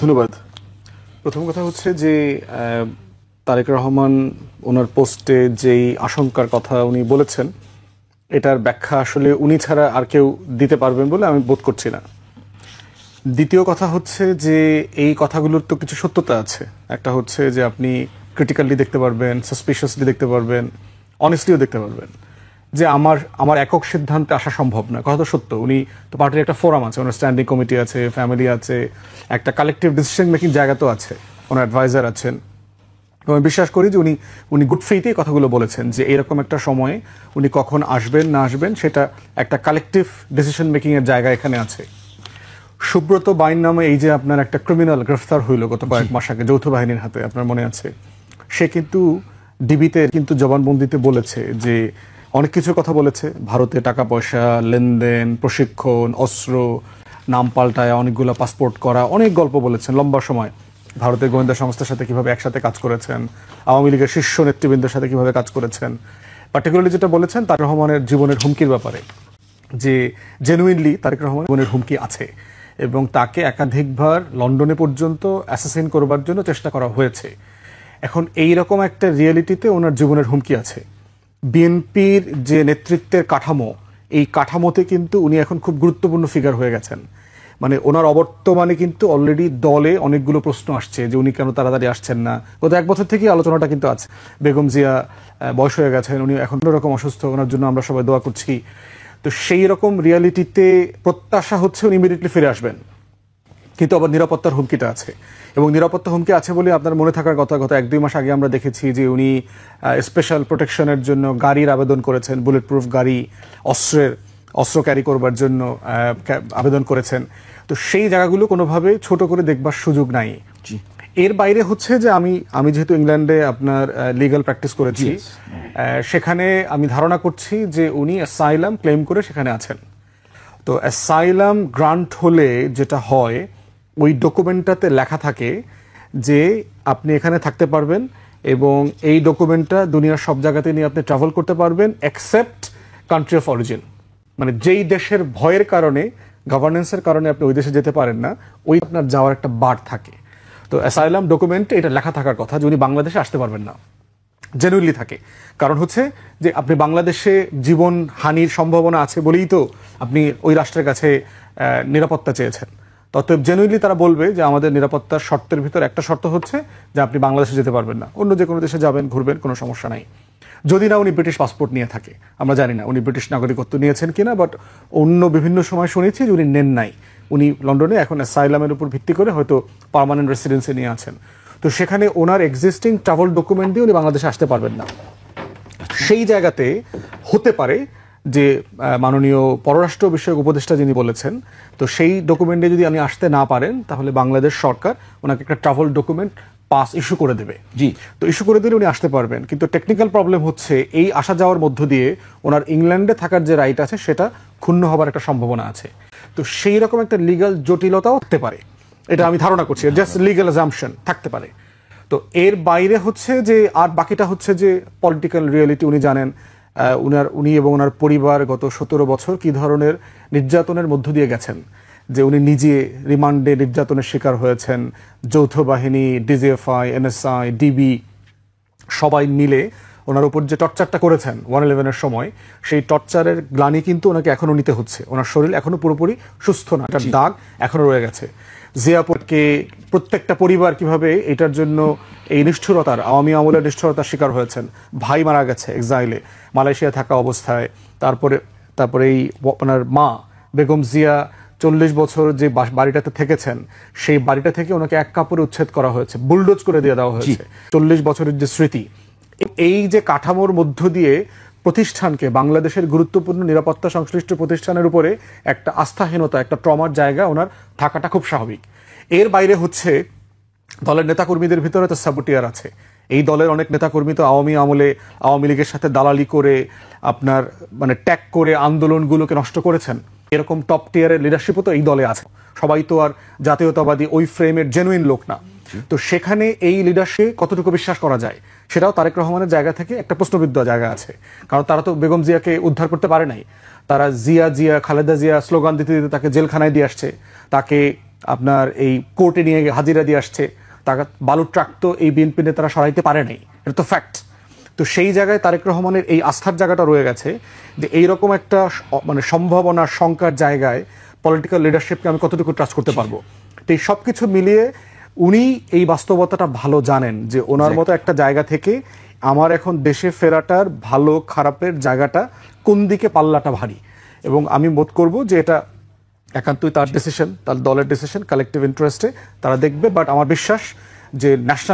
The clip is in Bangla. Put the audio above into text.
ধন্যবাদ। প্রথম কথা হচ্ছে যে তারেক রহমান ওনার পোস্টে যেই আশঙ্কার কথা উনি বলেছেন, এটার ব্যাখ্যা আসলে উনি ছাড়া আর কেউ দিতে পারবেন বলে আমি বোধ করছি না। দ্বিতীয় কথা হচ্ছে যে এই কথাগুলোর তো কিছু সত্যতা আছে। একটা হচ্ছে যে আপনি ক্রিটিক্যালি দেখতে পারবেন, সাসপিশিয়াসলি দেখতে পারবেন, অনেস্টলিও দেখতে পারবেন যে আমার একক সিদ্ধান্তে আসা সম্ভব না। কথা তো সত্য। উনি তো পার্টির একটা ফোরাম আছে, ওনার স্ট্যান্ডিং কমিটি আছে, ফ্যামিলি আছে, একটা কালেকটিভ ডিসিশন মেকিং জায়গা তো আছে, ওনার অ্যাডভাইজার আছেন। আমি বিশ্বাস করি যে উনি গুড ফেইথে কথাগুলো বলেছেন যে এরকম একটা সময়ে উনি কখন আসবেন না আসবেন সেটা একটা কালেকটিভ ডিসিশন মেকিং এর জায়গা এখানে আছে। সুব্রত বাইন নামে এই যে আপনার একটা ক্রিমিনাল গ্রেফতার হইল গত কয়েক মাস আগে যৌথ বাহিনীর হাতে, আপনার মনে আছে? সে কিন্তু ডিবিতে কিন্তু জবানবন্দিতে বলেছে যে অনেক কিছুর কথা বলেছে, ভারতে টাকা পয়সা লেনদেন, প্রশিক্ষণ, অস্ত্র, নাম পাল্টায় অনেকগুলো পাসপোর্ট করা, অনেক গল্প বলেছেন লম্বা সময়। ভারতের গোয়েন্দা সংস্থার সাথে কিভাবে একসাথে কাজ করেছেন, আওয়ামী লীগের শীর্ষ নেতৃবৃন্দের সাথে কিভাবে কাজ করেছেন। পার্টিকুলারলি যেটা বলেছেন তারেক রহমানের জীবনের হুমকির ব্যাপারে, যে জেনুইনলি তারেক রহমানের জীবনের হুমকি আছে এবং তাকে একাধিকবার লন্ডনে পর্যন্ত অ্যাসাসিন করবার জন্য চেষ্টা করা হয়েছে। এখন এই রকম একটা রিয়েলিটিতে ওনার জীবনের হুমকি আছে। বিএনপির যে নেতৃত্বের কাঠামো, এই কাঠামোতে কিন্তু উনি এখন খুব গুরুত্বপূর্ণ ফিগার হয়ে গেছেন। মানে ওনার অবর্তমানে কিন্তু অলরেডি দলে অনেকগুলো প্রশ্ন আসছে যে উনি কেন তাড়াতাড়ি আসছেন না। গত এক বছর থেকেই আলোচনাটা কিন্তু আছে। বেগম জিয়া বয়স হয়ে গেছেন, উনি এখন রকম অসুস্থ, ওনার জন্য আমরা সবাই দোয়া করছি। তো সেই রকম রিয়ালিটিতে প্রত্যাশা হচ্ছে উনি ইমিডিয়েটলি ফিরে আসবেন, কিন্তু আবার নিরাপত্তার হুমকিটা আছে। এবং নিরাপত্তা হুমকি আছে বলে আপনার মনে থাকার কথা, গত 1-2 মাস আগে আমরা দেখেছি যে উনি স্পেশাল প্রোটেকশনের জন্য গাড়ির আবেদন করেছেন, বুলেট প্রুফ গাড়ি, অস্ত্র ক্যারি করবার জন্য আবেদন করেছেন। তো সেই জায়গাগুলো কোনোভাবে ছোট করে দেখবার সুযোগ নাই। এর বাইরে হচ্ছে যে আমি যেহেতু ইংল্যান্ডে আপনার লিগ্যাল প্র্যাকটিস করেছি, সেখানে আমি ধারণা করছি যে উনি অ্যাসাইলাম ক্লেম করে সেখানে আছেন। তো অ্যাসাইলাম গ্রান্ট হলে যেটা হয়, ওই ডকুমেন্টটাতে লেখা থাকে যে আপনি এখানে থাকতে পারবেন এবং এই ডকুমেন্টটা দুনিয়ার সব জায়গাতে নিয়ে আপনি ট্রাভেল করতে পারবেন এক্সেপ্ট কান্ট্রি অফ অরিজিন। মানে যেই দেশের ভয়ের কারণে, গভর্নেন্সের কারণে আপনি ওই দেশে যেতে পারেন না, ওই আপনার যাওয়ার একটা বার থাকে। তো অ্যাসাইলাম ডকুমেন্টে এটা লেখা থাকার কথা যে উনি বাংলাদেশে আসতে পারবেন না, জেনুইনলি থাকে। কারণ হচ্ছে যে আপনি বাংলাদেশে জীবন হানির সম্ভাবনা আছে বলেই তো আপনি ওই রাষ্ট্রের কাছে নিরাপত্তা চেয়েছেন। ততএব জেনুইনলি তারা বলবে যে আমাদের নিরাপত্তার শর্তের ভিতর একটা শর্ত হচ্ছে যে আপনি বাংলাদেশে যেতে পারবেন না, অন্য যে কোনো দেশে যাবেন, ঘুরবেন, কোনো সমস্যা নাই। যদি না উনি ব্রিটিশ পাসপোর্ট নিয়ে থাকে, আমরা জানি না উনি ব্রিটিশ নাগরিকত্ব নিয়েছেন কিনা, বাট অন্য বিভিন্ন সময় শুনেছি যে উনি নেন নাই। উনি লন্ডনে এখন অ্যাসাইলামের উপর ভিত্তি করে হয়তো পার্মানেন্ট রেসিডেন্সি নিয়ে আছেন। তো সেখানে ওনার এক্সিস্টিং ট্রাভেল ডকুমেন্ট দিয়ে উনি বাংলাদেশে আসতে পারবেন না। সেই জায়গাতে হতে পারে যে মাননীয় পররাষ্ট্র বিষয়ক উপদেষ্টা যিনি বলেছেন, তো সেই ডকুমেন্টে যদি আপনি আসতে না পারেন তাহলে বাংলাদেশ সরকার ওনাকে একটা ট্রাভেল ডকুমেন্ট পাস ইস্যু করে দেবে। তো ইস্যু করে দিলে উনি আসতে পারবেন। কিন্তু টেকনিক্যাল প্রবলেম হচ্ছে এই আসা যাওয়ার মধ্য দিয়ে ওনার ইংল্যান্ডে থাকার যে রাইট আছে সেটা ক্ষুণ্ণ হবার একটা সম্ভাবনা আছে। তো সেই রকম একটা লিগ্যাল জটিলতাও থাকতে পারে, এটা আমি ধারণা করছি, জাস্ট লিগ্যাল অ্যাজাম্পশন থাকতে পারে। তো এর বাইরে হচ্ছে যে আর বাকিটা হচ্ছে যে পলিটিক্যাল রিয়েলিটি। উনি জানেন উনি এবং ওনার পরিবার গত 17 বছর কি ধরনের নির্যাতনের মধ্য দিয়ে গেছেন, যে উনি নিজে রিমান্ডে নির্যাতনের শিকার হয়েছেন। যৌথ বাহিনী, ডিজিএফআই, এনএসআই, ডিবি সবাই মিলে ওনার উপর যে টর্চারটা করেছেন 1/11-এর সময়, সেই টর্চারের গ্লানি কিন্তু ওনাকে এখনো নিতে হচ্ছে। ওনার শরীর এখনো পুরোপুরি সুস্থ না, এটার দাগ এখনো রয়ে গেছে। জিয়াপুরকে প্রত্যেকটা পরিবার কিভাবে এটার জন্য এই নিষ্ঠুরতার, আওয়ামী আমলের নিষ্ঠুরতার শিকার হয়েছেন। ভাই মারা গেছে এক্সাইলে, মালয়েশিয়া থাকা অবস্থায়। তারপরে এই ওনার মা বেগম জিয়া 40 বছর যে বাড়িটাতে থেকেছেন, সেই বাড়িটা থেকে ওনাকে এক কাপড়ে উচ্ছেদ করা হয়েছে, বুলডোজ করে দিয়ে দেওয়া হয়েছে। 40 বছরের যে স্মৃতি, এই যে কাঠামোর মধ্য দিয়ে প্রতিষ্ঠানকে, বাংলাদেশের গুরুত্বপূর্ণ নিরাপত্তা সংশ্লিষ্ট প্রতিষ্ঠানের উপরে একটা আস্থাহীনতা, একটা ট্রমার জায়গা ওনার থাকাটা খুব স্বাভাবিক। এর বাইরে হচ্ছে দলের নেতাকর্মীদের ভিতরে তো সাবুটিয়ার আছে। এই দলের অনেক নেতাকর্মী তো আওয়ামী আমলে আওয়ামী লীগের সাথে দালালি করে আপনার মানে ট্যাগ করে আন্দোলনগুলোকে নষ্ট করেছেন। এরকম টপ টিয়ারের লিডারশিপও তো এই দলে আছে। সবাই তো আর জাতীয়তাবাদী ওই ফ্রেমের জেনুইন লোক না। তো সেখানে এই লিডারশিপ কতটুকু বিশ্বাস করা যায় সেটাও তারেক রহমানের জায়গা থেকে একটা প্রশ্নবিদ্ধ জায়গা আছে। কারণ তারা তো বেগম জিয়াকে উদ্ধার করতে পারে নাই। তারা জিয়া জিয়া খালেদা জিয়া স্লোগান দিতে দিতে তাকে জেলখানায় দিয়ে আসছে, তাকে আপনার এই কোর্টে নিয়ে হাজিরা দিয়ে আসছে, টাকা বালুর ট্রাক তো এই বিএনপি নেতারা সরাইতে পারে নাই, এটা তো ফ্যাক্ট। তো সেই জায়গায় তারেক রহমানের এই আস্থার জায়গাটা রয়ে গেছে যে এইরকম একটা মানে সম্ভাবনা শঙ্কার জায়গায় পলিটিক্যাল লিডারশিপকে আমি কতটুকু ট্রাস্ট করতে পারবো। তো এই সব কিছু মিলিয়ে উনি এই বাস্তবতাটা ভালো জানেন যে ওনার মতো একটা জায়গা থেকে আমার এখন দেশে ফেরাটার ভালো খারাপের জায়গাটা কোন দিকে পাল্লাটা ভারী, এবং আমি বোধ করব যে এটা একান্তই তার ডিসিশন, তার দলের ডিসিশন, কালেকটিভ ইন্টারেস্টে তারা দেখবে। বাট আমার বিশ্বাস যে ন্যাশনাল